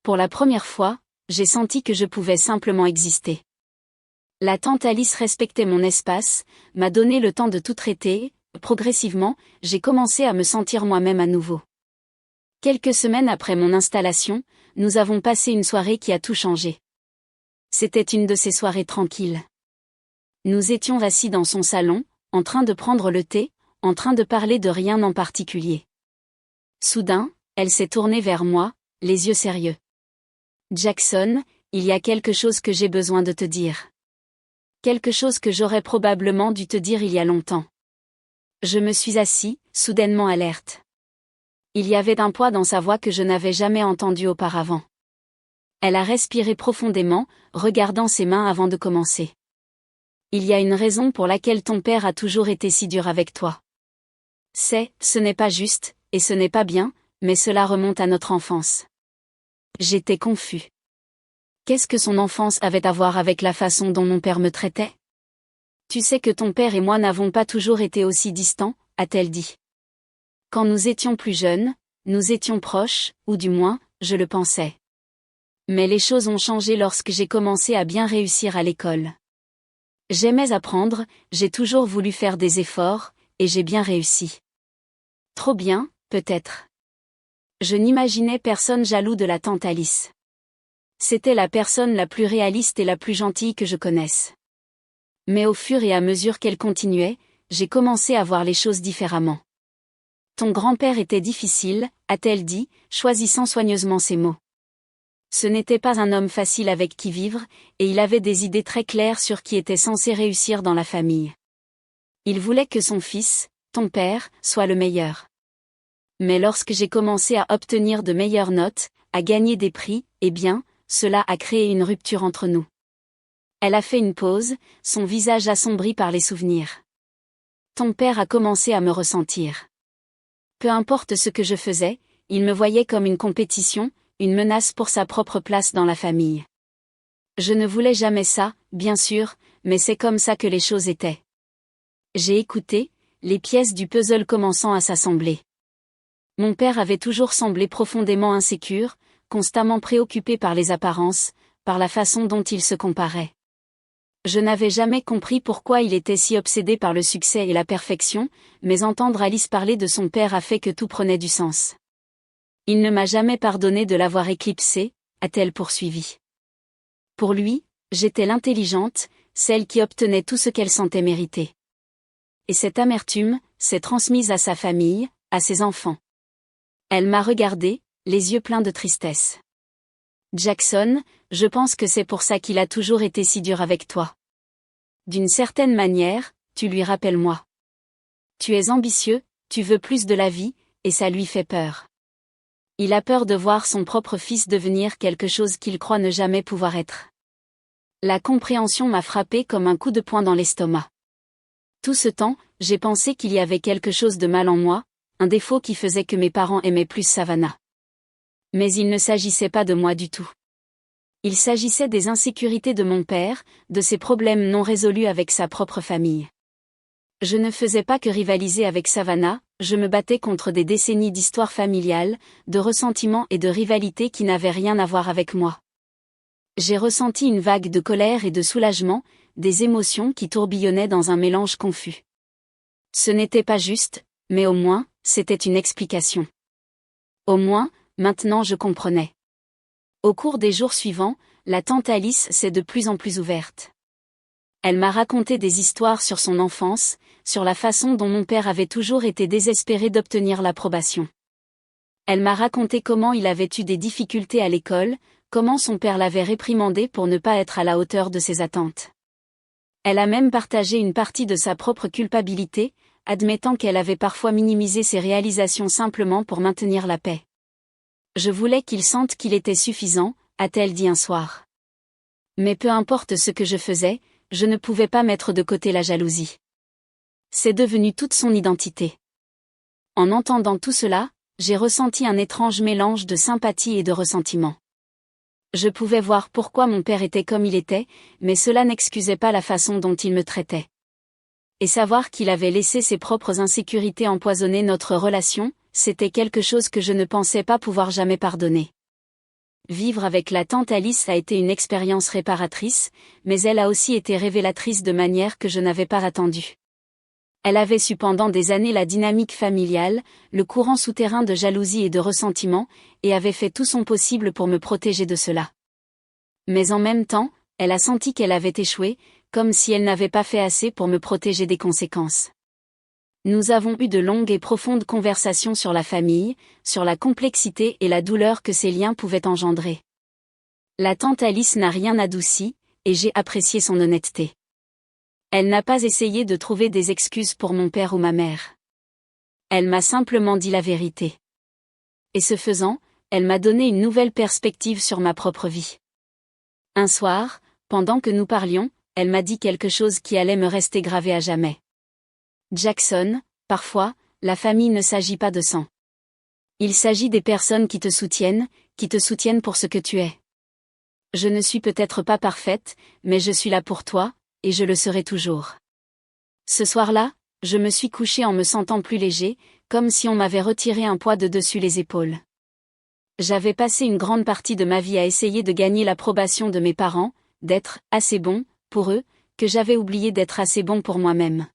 Speaker 1: Pour la première fois, j'ai senti que je pouvais simplement exister. La tante Alice respectait mon espace, m'a donné le temps de tout traiter, et, progressivement, j'ai commencé à me sentir moi-même à nouveau. Quelques semaines après mon installation, nous avons passé une soirée qui a tout changé. C'était une de ces soirées tranquilles. Nous étions assis dans son salon, en train de prendre le thé, en train de parler de rien en particulier. Soudain, elle s'est tournée vers moi, les yeux sérieux. « Jackson, il y a quelque chose que j'ai besoin de te dire. Quelque chose que j'aurais probablement dû te dire il y a longtemps. » Je me suis assis, soudainement alerte. Il y avait un poids dans sa voix que je n'avais jamais entendu auparavant. Elle a respiré profondément, regardant ses mains avant de commencer. « Il y a une raison pour laquelle ton père a toujours été si dur avec toi. Ce n'est pas juste, et ce n'est pas bien, mais cela remonte à notre enfance. » J'étais confus. Qu'est-ce que son enfance avait à voir avec la façon dont mon père me traitait ? Tu sais que ton père et moi n'avons pas toujours été aussi distants, a-t-elle dit. Quand nous étions plus jeunes, nous étions proches, ou du moins, je le pensais. Mais les choses ont changé lorsque j'ai commencé à bien réussir à l'école. J'aimais apprendre, j'ai toujours voulu faire des efforts, et j'ai bien réussi. Trop bien, peut-être. Je n'imaginais personne jaloux de la tante Alice. C'était la personne la plus réaliste et la plus gentille que je connaisse. Mais au fur et à mesure qu'elle continuait, j'ai commencé à voir les choses différemment. Ton grand-père était difficile, a-t-elle dit, choisissant soigneusement ses mots. Ce n'était pas un homme facile avec qui vivre, et il avait des idées très claires sur qui était censé réussir dans la famille. Il voulait que son fils, ton père, soit le meilleur. Mais lorsque j'ai commencé à obtenir de meilleures notes, à gagner des prix, eh bien, cela a créé une rupture entre nous. Elle a fait une pause, son visage assombri par les souvenirs. Ton père a commencé à me ressentir. Peu importe ce que je faisais, il me voyait comme une compétition, une menace pour sa propre place dans la famille. Je ne voulais jamais ça, bien sûr, mais c'est comme ça que les choses étaient. J'ai écouté, les pièces du puzzle commençant à s'assembler. Mon père avait toujours semblé profondément insécure, constamment préoccupé par les apparences, par la façon dont il se comparait. Je n'avais jamais compris pourquoi il était si obsédé par le succès et la perfection, mais entendre Alice parler de son père a fait que tout prenait du sens. Il ne m'a jamais pardonné de l'avoir éclipsé, a-t-elle poursuivi. Pour lui, j'étais l'intelligente, celle qui obtenait tout ce qu'elle sentait mériter. Et cette amertume s'est transmise à sa famille, à ses enfants. Elle m'a regardé, les yeux pleins de tristesse. Jackson, je pense que c'est pour ça qu'il a toujours été si dur avec toi. D'une certaine manière, tu lui rappelles moi. Tu es ambitieux, tu veux plus de la vie, et ça lui fait peur. Il a peur de voir son propre fils devenir quelque chose qu'il croit ne jamais pouvoir être. La compréhension m'a frappé comme un coup de poing dans l'estomac. Tout ce temps, j'ai pensé qu'il y avait quelque chose de mal en moi, un défaut qui faisait que mes parents aimaient plus Savannah. Mais il ne s'agissait pas de moi du tout. Il s'agissait des insécurités de mon père, de ses problèmes non résolus avec sa propre famille. Je ne faisais pas que rivaliser avec Savannah, je me battais contre des décennies d'histoire familiale, de ressentiment et de rivalité qui n'avaient rien à voir avec moi. J'ai ressenti une vague de colère et de soulagement, des émotions qui tourbillonnaient dans un mélange confus. Ce n'était pas juste, mais au moins, c'était une explication. Au moins, maintenant je comprenais. Au cours des jours suivants, la tante Alice s'est de plus en plus ouverte. Elle m'a raconté des histoires sur son enfance, sur la façon dont mon père avait toujours été désespéré d'obtenir l'approbation. Elle m'a raconté comment il avait eu des difficultés à l'école, comment son père l'avait réprimandé pour ne pas être à la hauteur de ses attentes. Elle a même partagé une partie de sa propre culpabilité, admettant qu'elle avait parfois minimisé ses réalisations simplement pour maintenir la paix. Je voulais qu'il sente qu'il était suffisant, a-t-elle dit un soir. Mais peu importe ce que je faisais, je ne pouvais pas mettre de côté la jalousie. C'est devenu toute son identité. En entendant tout cela, j'ai ressenti un étrange mélange de sympathie et de ressentiment. Je pouvais voir pourquoi mon père était comme il était, mais cela n'excusait pas la façon dont il me traitait. Et savoir qu'il avait laissé ses propres insécurités empoisonner notre relation, c'était quelque chose que je ne pensais pas pouvoir jamais pardonner. Vivre avec la tante Alice a été une expérience réparatrice, mais elle a aussi été révélatrice de manière que je n'avais pas attendue. Elle avait su pendant des années la dynamique familiale, le courant souterrain de jalousie et de ressentiment, et avait fait tout son possible pour me protéger de cela. Mais en même temps, elle a senti qu'elle avait échoué, comme si elle n'avait pas fait assez pour me protéger des conséquences. Nous avons eu de longues et profondes conversations sur la famille, sur la complexité et la douleur que ces liens pouvaient engendrer. La tante Alice n'a rien adouci, et j'ai apprécié son honnêteté. Elle n'a pas essayé de trouver des excuses pour mon père ou ma mère. Elle m'a simplement dit la vérité. Et ce faisant, elle m'a donné une nouvelle perspective sur ma propre vie. Un soir, pendant que nous parlions, elle m'a dit quelque chose qui allait me rester gravé à jamais. Jackson, parfois, la famille ne s'agit pas de sang. Il s'agit des personnes qui te soutiennent pour ce que tu es. Je ne suis peut-être pas parfaite, mais je suis là pour toi, et je le serai toujours. Ce soir-là, je me suis couchée en me sentant plus léger, comme si on m'avait retiré un poids de dessus les épaules. J'avais passé une grande partie de ma vie à essayer de gagner l'approbation de mes parents, d'être assez bon pour eux, que j'avais oublié d'être assez bon pour moi-même.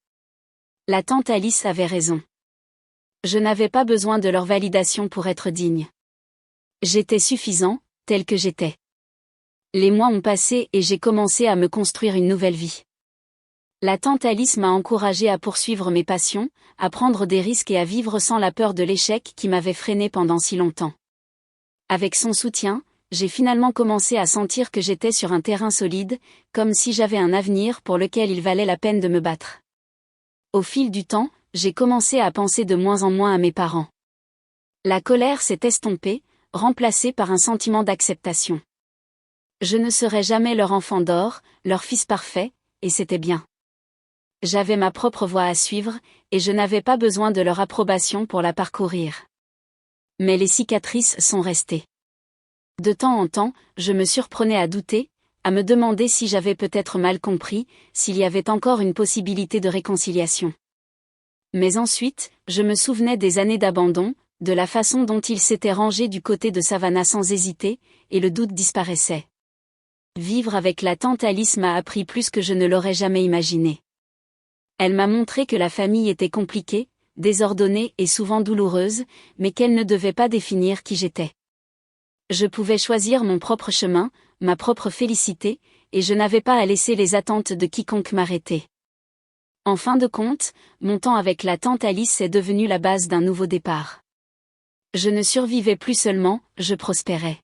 Speaker 1: La tante Alice avait raison. Je n'avais pas besoin de leur validation pour être digne. J'étais suffisant, tel que j'étais. Les mois ont passé et j'ai commencé à me construire une nouvelle vie. La tante Alice m'a encouragée à poursuivre mes passions, à prendre des risques et à vivre sans la peur de l'échec qui m'avait freiné pendant si longtemps. Avec son soutien, j'ai finalement commencé à sentir que j'étais sur un terrain solide, comme si j'avais un avenir pour lequel il valait la peine de me battre. Au fil du temps, j'ai commencé à penser de moins en moins à mes parents. La colère s'est estompée, remplacée par un sentiment d'acceptation. Je ne serai jamais leur enfant d'or, leur fils parfait, et c'était bien. J'avais ma propre voie à suivre, et je n'avais pas besoin de leur approbation pour la parcourir. Mais les cicatrices sont restées. De temps en temps, je me surprenais à douter, à me demander si j'avais peut-être mal compris, s'il y avait encore une possibilité de réconciliation. Mais ensuite, je me souvenais des années d'abandon, de la façon dont il s'était rangé du côté de Savannah sans hésiter, et le doute disparaissait. Vivre avec la tante Alice m'a appris plus que je ne l'aurais jamais imaginé. Elle m'a montré que la famille était compliquée, désordonnée et souvent douloureuse, mais qu'elle ne devait pas définir qui j'étais. Je pouvais choisir mon propre chemin, ma propre félicité, et je n'avais pas à laisser les attentes de quiconque m'arrêter. En fin de compte, mon temps avec la tante Alice est devenu la base d'un nouveau départ. Je ne survivais plus seulement, je prospérais.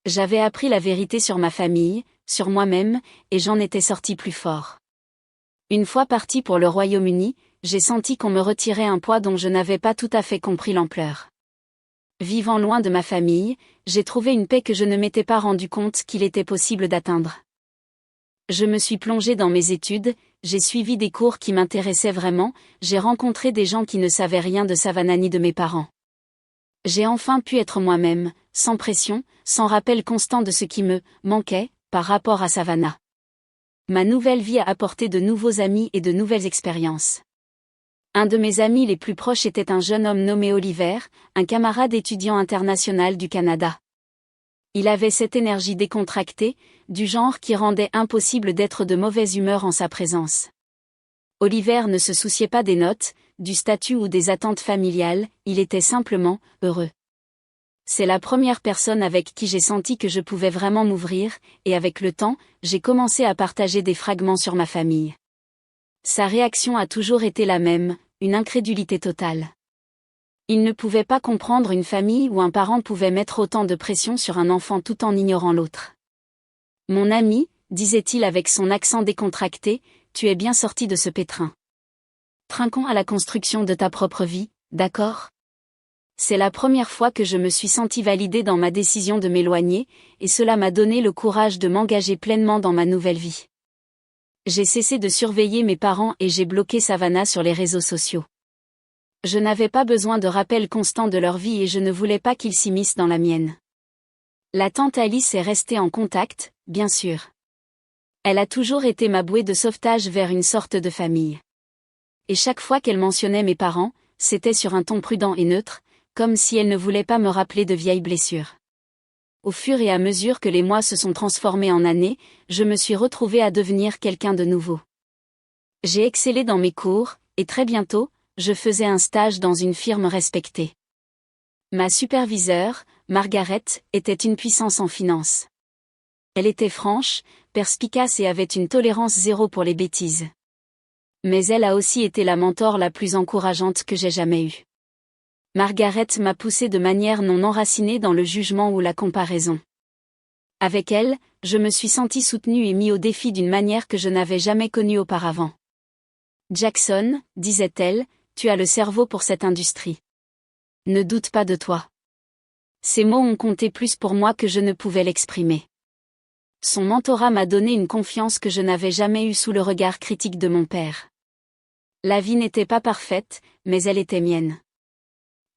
Speaker 1: J'avais appris la vérité sur ma famille, sur moi-même, et j'en étais sorti plus fort. Une fois parti pour le Royaume-Uni, j'ai senti qu'on me retirait un poids dont je n'avais pas tout à fait compris l'ampleur. Vivant loin de ma famille, j'ai trouvé une paix que je ne m'étais pas rendu compte qu'il était possible d'atteindre. Je me suis plongé dans mes études, j'ai suivi des cours qui m'intéressaient vraiment, j'ai rencontré des gens qui ne savaient rien de Savannah ni de mes parents. J'ai enfin pu être moi-même, sans pression, sans rappel constant de ce qui me manquait, par rapport à Savannah. Ma nouvelle vie a apporté de nouveaux amis et de nouvelles expériences. Un de mes amis les plus proches était un jeune homme nommé Oliver, un camarade étudiant international du Canada. Il avait cette énergie décontractée, du genre qui rendait impossible d'être de mauvaise humeur en sa présence. Oliver ne se souciait pas des notes, du statut ou des attentes familiales, il était simplement heureux. C'est la première personne avec qui j'ai senti que je pouvais vraiment m'ouvrir, et avec le temps, j'ai commencé à partager des fragments sur ma famille. Sa réaction a toujours été la même, une incrédulité totale. Il ne pouvait pas comprendre une famille où un parent pouvait mettre autant de pression sur un enfant tout en ignorant l'autre. « Mon ami, disait-il avec son accent décontracté, tu es bien sorti de ce pétrin. Trinquons à la construction de ta propre vie, d'accord ? C'est la première fois que je me suis senti validée dans ma décision de m'éloigner, et cela m'a donné le courage de m'engager pleinement dans ma nouvelle vie. J'ai cessé de surveiller mes parents et j'ai bloqué Savannah sur les réseaux sociaux. Je n'avais pas besoin de rappel constant de leur vie et je ne voulais pas qu'ils s'immiscent dans la mienne. La tante Alice est restée en contact, bien sûr. Elle a toujours été ma bouée de sauvetage vers une sorte de famille. Et chaque fois qu'elle mentionnait mes parents, c'était sur un ton prudent et neutre, comme si elle ne voulait pas me rappeler de vieilles blessures. Au fur et à mesure que les mois se sont transformés en années, je me suis retrouvée à devenir quelqu'un de nouveau. J'ai excellé dans mes cours, et très bientôt, je faisais un stage dans une firme respectée. Ma superviseure, Margaret, était une puissance en finance. Elle était franche, perspicace et avait une tolérance zéro pour les bêtises. Mais elle a aussi été la mentor la plus encourageante que j'ai jamais eue. Margaret m'a poussé de manière non enracinée dans le jugement ou la comparaison. Avec elle, je me suis senti soutenue et mis au défi d'une manière que je n'avais jamais connue auparavant. Jackson, disait-elle, tu as le cerveau pour cette industrie. Ne doute pas de toi. Ces mots ont compté plus pour moi que je ne pouvais l'exprimer. Son mentorat m'a donné une confiance que je n'avais jamais eue sous le regard critique de mon père. La vie n'était pas parfaite, mais elle était mienne.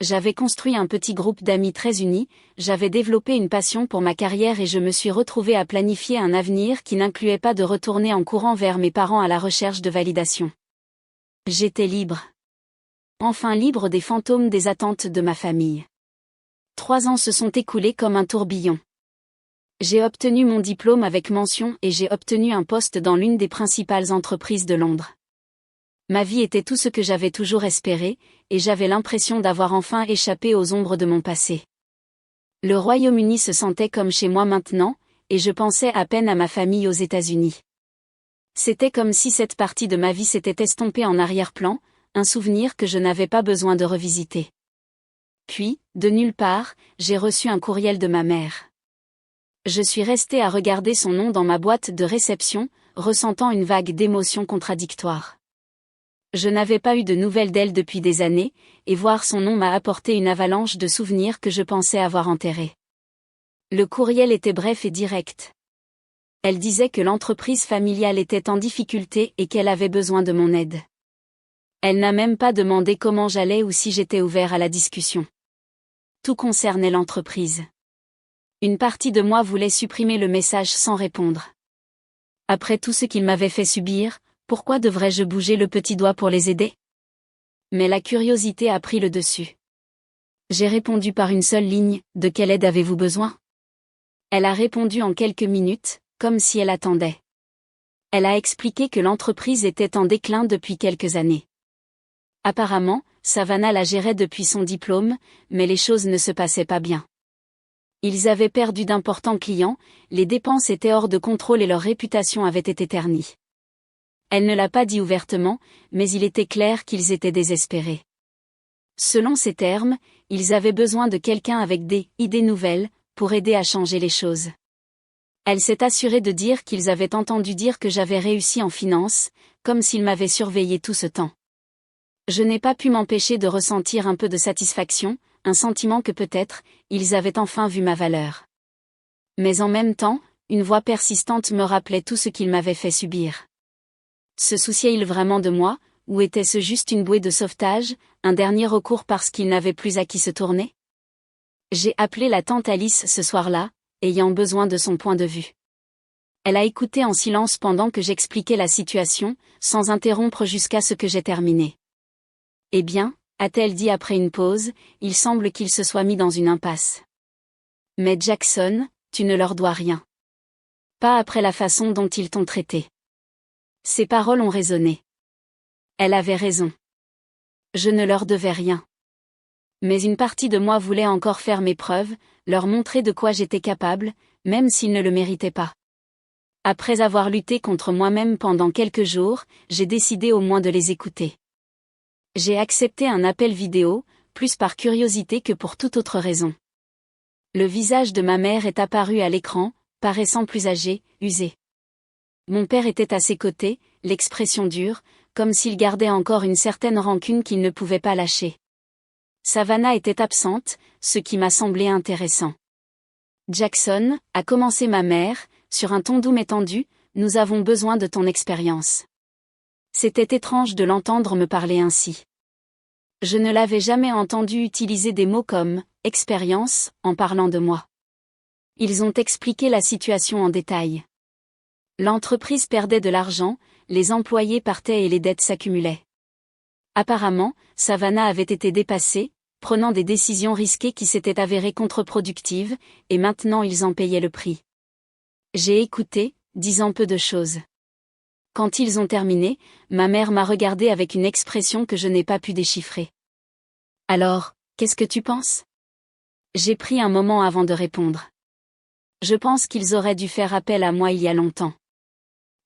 Speaker 1: J'avais construit un petit groupe d'amis très unis, j'avais développé une passion pour ma carrière et je me suis retrouvée à planifier un avenir qui n'incluait pas de retourner en courant vers mes parents à la recherche de validation. J'étais libre. Enfin libre des fantômes des attentes de ma famille. 3 ans se sont écoulés comme un tourbillon. J'ai obtenu mon diplôme avec mention et j'ai obtenu un poste dans l'une des principales entreprises de Londres. Ma vie était tout ce que j'avais toujours espéré, et j'avais l'impression d'avoir enfin échappé aux ombres de mon passé. Le Royaume-Uni se sentait comme chez moi maintenant, et je pensais à peine à ma famille aux États-Unis. C'était comme si cette partie de ma vie s'était estompée en arrière-plan, un souvenir que je n'avais pas besoin de revisiter. Puis, de nulle part, j'ai reçu un courriel de ma mère. Je suis restée à regarder son nom dans ma boîte de réception, ressentant une vague d'émotions contradictoires. Je n'avais pas eu de nouvelles d'elle depuis des années, et voir son nom m'a apporté une avalanche de souvenirs que je pensais avoir enterrés. Le courriel était bref et direct. Elle disait que l'entreprise familiale était en difficulté et qu'elle avait besoin de mon aide. Elle n'a même pas demandé comment j'allais ou si j'étais ouvert à la discussion. Tout concernait l'entreprise. Une partie de moi voulait supprimer le message sans répondre. Après tout ce qu'ils m'avaient fait subir, pourquoi devrais-je bouger le petit doigt pour les aider ? Mais la curiosité a pris le dessus. J'ai répondu par une seule ligne, de quelle aide avez-vous besoin ? Elle a répondu en quelques minutes, comme si elle attendait. Elle a expliqué que l'entreprise était en déclin depuis quelques années. Apparemment, Savannah la gérait depuis son diplôme, mais les choses ne se passaient pas bien. Ils avaient perdu d'importants clients, les dépenses étaient hors de contrôle et leur réputation avait été ternie. Elle ne l'a pas dit ouvertement, mais il était clair qu'ils étaient désespérés. Selon ses termes, ils avaient besoin de quelqu'un avec des « idées nouvelles » pour aider à changer les choses. Elle s'est assurée de dire qu'ils avaient entendu dire que j'avais réussi en finance, comme s'ils m'avaient surveillé tout ce temps. Je n'ai pas pu m'empêcher de ressentir un peu de satisfaction, un sentiment que peut-être, ils avaient enfin vu ma valeur. Mais en même temps, une voix persistante me rappelait tout ce qu'ils m'avaient fait subir. Se souciaient-ils vraiment de moi, ou était-ce juste une bouée de sauvetage, un dernier recours parce qu'ils n'avaient plus à qui se tourner? J'ai appelé la tante Alice ce soir-là, ayant besoin de son point de vue. Elle a écouté en silence pendant que j'expliquais la situation, sans interrompre jusqu'à ce que j'aie terminé. Eh bien, a-t-elle dit après une pause, il semble qu'il se soit mis dans une impasse. Mais Jackson, tu ne leur dois rien. Pas après la façon dont ils t'ont traité. Ses paroles ont résonné. Elle avait raison. Je ne leur devais rien. Mais une partie de moi voulait encore faire mes preuves, leur montrer de quoi j'étais capable, même s'ils ne le méritaient pas. Après avoir lutté contre moi-même pendant quelques jours, j'ai décidé au moins de les écouter. J'ai accepté un appel vidéo, plus par curiosité que pour toute autre raison. Le visage de ma mère est apparu à l'écran, paraissant plus âgé, usé. Mon père était à ses côtés, l'expression dure, comme s'il gardait encore une certaine rancune qu'il ne pouvait pas lâcher. Savannah était absente, ce qui m'a semblé intéressant. Jackson, a commencé ma mère, sur un ton doux mais tendu, nous avons besoin de ton expérience. C'était étrange de l'entendre me parler ainsi. Je ne l'avais jamais entendu utiliser des mots comme « expérience » en parlant de moi. Ils ont expliqué la situation en détail. L'entreprise perdait de l'argent, les employés partaient et les dettes s'accumulaient. Apparemment, Savannah avait été dépassée, prenant des décisions risquées qui s'étaient avérées contre-productives, et maintenant ils en payaient le prix. J'ai écouté, disant peu de choses. Quand ils ont terminé, ma mère m'a regardé avec une expression que je n'ai pas pu déchiffrer. Alors, qu'est-ce que tu penses? J'ai pris un moment avant de répondre. Je pense qu'ils auraient dû faire appel à moi il y a longtemps.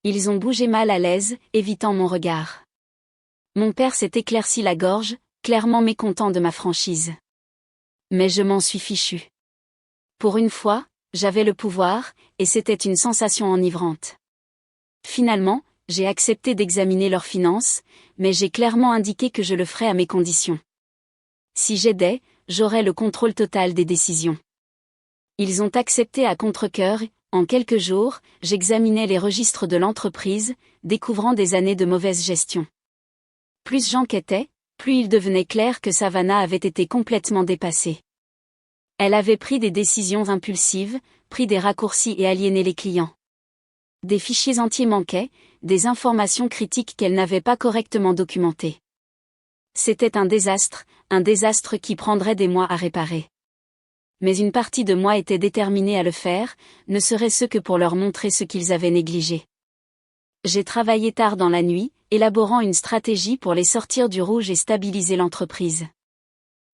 Speaker 1: Ils ont bougé mal à l'aise, évitant mon regard. Mon père s'est éclairci la gorge, clairement mécontent de ma franchise. Mais je m'en suis fichu. Pour une fois, j'avais le pouvoir, et c'était une sensation enivrante. Finalement, j'ai accepté d'examiner leurs finances, mais j'ai clairement indiqué que je le ferais à mes conditions. Si j'aidais, j'aurais le contrôle total des décisions. Ils ont accepté à contre-cœur et, en quelques jours, j'examinais les registres de l'entreprise, découvrant des années de mauvaise gestion. Plus j'enquêtais, plus il devenait clair que Savannah avait été complètement dépassée. Elle avait pris des décisions impulsives, pris des raccourcis et aliéné les clients. Des fichiers entiers manquaient, des informations critiques qu'elle n'avait pas correctement documentées. C'était un désastre qui prendrait des mois à réparer. Mais une partie de moi était déterminée à le faire, ne serait-ce que pour leur montrer ce qu'ils avaient négligé. J'ai travaillé tard dans la nuit, élaborant une stratégie pour les sortir du rouge et stabiliser l'entreprise.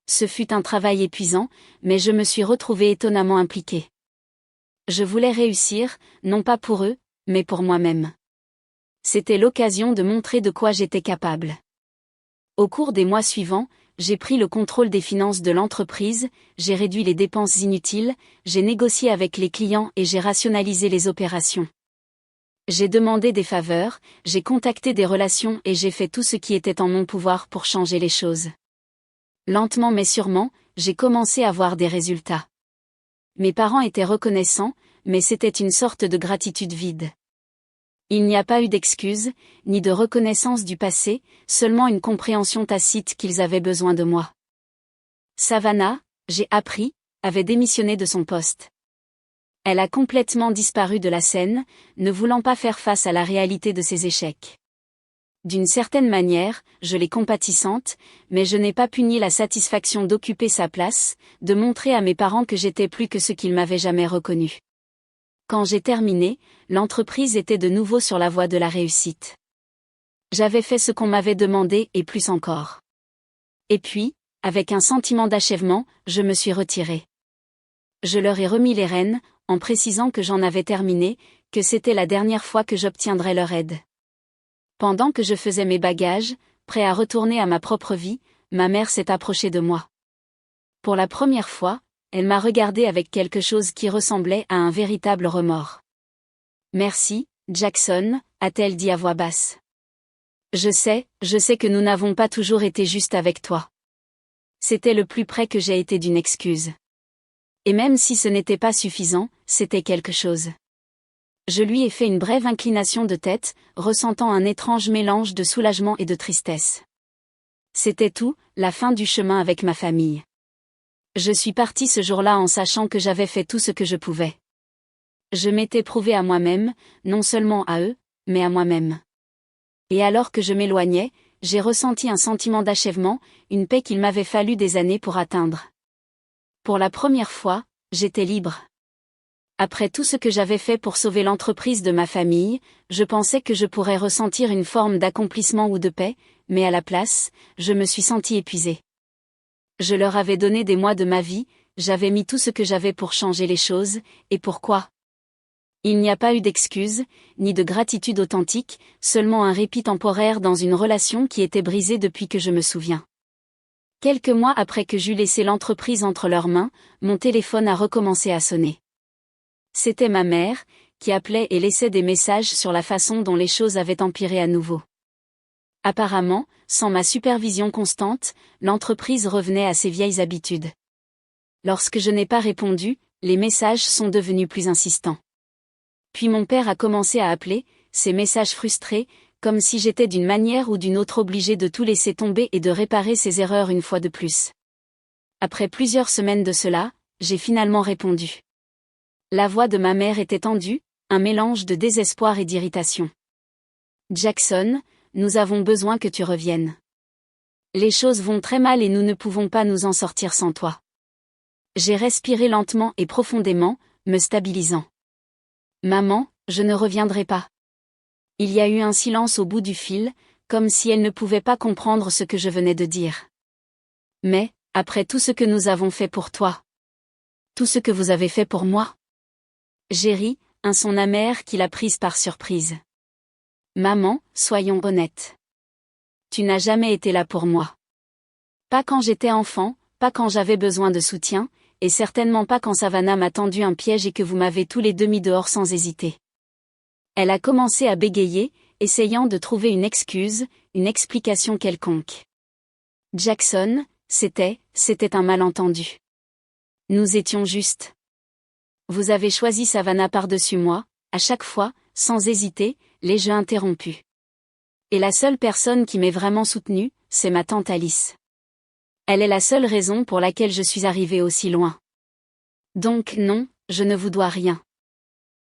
Speaker 1: Ce fut un travail épuisant, mais je me suis retrouvée étonnamment impliquée. Je voulais réussir, non pas pour eux, mais pour moi-même. C'était l'occasion de montrer de quoi j'étais capable. Au cours des mois suivants, j'ai pris le contrôle des finances de l'entreprise, j'ai réduit les dépenses inutiles, j'ai négocié avec les clients et j'ai rationalisé les opérations. J'ai demandé des faveurs, j'ai contacté des relations et j'ai fait tout ce qui était en mon pouvoir pour changer les choses. Lentement mais sûrement, j'ai commencé à voir des résultats. Mes parents étaient reconnaissants, mais c'était une sorte de gratitude vide. Il n'y a pas eu d'excuses, ni de reconnaissance du passé, seulement une compréhension tacite qu'ils avaient besoin de moi. Savannah, j'ai appris, avait démissionné de son poste. Elle a complètement disparu de la scène, ne voulant pas faire face à la réalité de ses échecs. D'une certaine manière, je l'ai compatissante, mais je n'ai pas pu nier la satisfaction d'occuper sa place, de montrer à mes parents que j'étais plus que ce qu'ils m'avaient jamais reconnu. Quand j'ai terminé, l'entreprise était de nouveau sur la voie de la réussite. J'avais fait ce qu'on m'avait demandé et plus encore. Et puis, avec un sentiment d'achèvement, je me suis retirée. Je leur ai remis les rênes, en précisant que j'en avais terminé, que c'était la dernière fois que j'obtiendrais leur aide. Pendant que je faisais mes bagages, prêt à retourner à ma propre vie, ma mère s'est approchée de moi. Pour la première fois, elle m'a regardé avec quelque chose qui ressemblait à un véritable remords. « Merci, Jackson », a-t-elle dit à voix basse. Je sais que nous n'avons pas toujours été justes avec toi. C'était le plus près que j'ai été d'une excuse. Et même si ce n'était pas suffisant, c'était quelque chose. Je lui ai fait une brève inclination de tête, ressentant un étrange mélange de soulagement et de tristesse. C'était tout, la fin du chemin avec ma famille. Je suis partie ce jour-là en sachant que j'avais fait tout ce que je pouvais. Je m'étais prouvé à moi-même, non seulement à eux, mais à moi-même. Et alors que je m'éloignais, j'ai ressenti un sentiment d'achèvement, une paix qu'il m'avait fallu des années pour atteindre. Pour la première fois, j'étais libre. Après tout ce que j'avais fait pour sauver l'entreprise de ma famille, je pensais que je pourrais ressentir une forme d'accomplissement ou de paix, mais à la place, je me suis sentie épuisée. Je leur avais donné des mois de ma vie, j'avais mis tout ce que j'avais pour changer les choses, et pourquoi ? Il n'y a pas eu d'excuses, ni de gratitude authentique, seulement un répit temporaire dans une relation qui était brisée depuis que je me souviens. Quelques mois après que j'eus laissé l'entreprise entre leurs mains, mon téléphone a recommencé à sonner. C'était ma mère, qui appelait et laissait des messages sur la façon dont les choses avaient empiré à nouveau. Apparemment, sans ma supervision constante, l'entreprise revenait à ses vieilles habitudes. Lorsque je n'ai pas répondu, les messages sont devenus plus insistants. Puis mon père a commencé à appeler, ses messages frustrés, comme si j'étais d'une manière ou d'une autre obligée de tout laisser tomber et de réparer ses erreurs une fois de plus. Après plusieurs semaines de cela, j'ai finalement répondu. La voix de ma mère était tendue, un mélange de désespoir et d'irritation. Jackson, nous avons besoin que tu reviennes. Les choses vont très mal et nous ne pouvons pas nous en sortir sans toi. J'ai respiré lentement et profondément, me stabilisant. Maman, je ne reviendrai pas. Il y a eu un silence au bout du fil, comme si elle ne pouvait pas comprendre ce que je venais de dire. Mais, après tout ce que nous avons fait pour toi. Tout ce que vous avez fait pour moi. J'ai ri, un son amer qui l'a prise par surprise. Maman, soyons honnêtes. Tu n'as jamais été là pour moi. Pas quand j'étais enfant, pas quand j'avais besoin de soutien, et certainement pas quand Savannah m'a tendu un piège et que vous m'avez tous les deux mis dehors sans hésiter. Elle a commencé à bégayer, essayant de trouver une excuse, une explication quelconque. Jackson, c'était un malentendu. Nous étions justes. Vous avez choisi Savannah par-dessus moi, à chaque fois, sans hésiter, les jeux interrompus. Et la seule personne qui m'ait vraiment soutenue, c'est ma tante Alice. Elle est la seule raison pour laquelle je suis arrivée aussi loin. Donc non, je ne vous dois rien.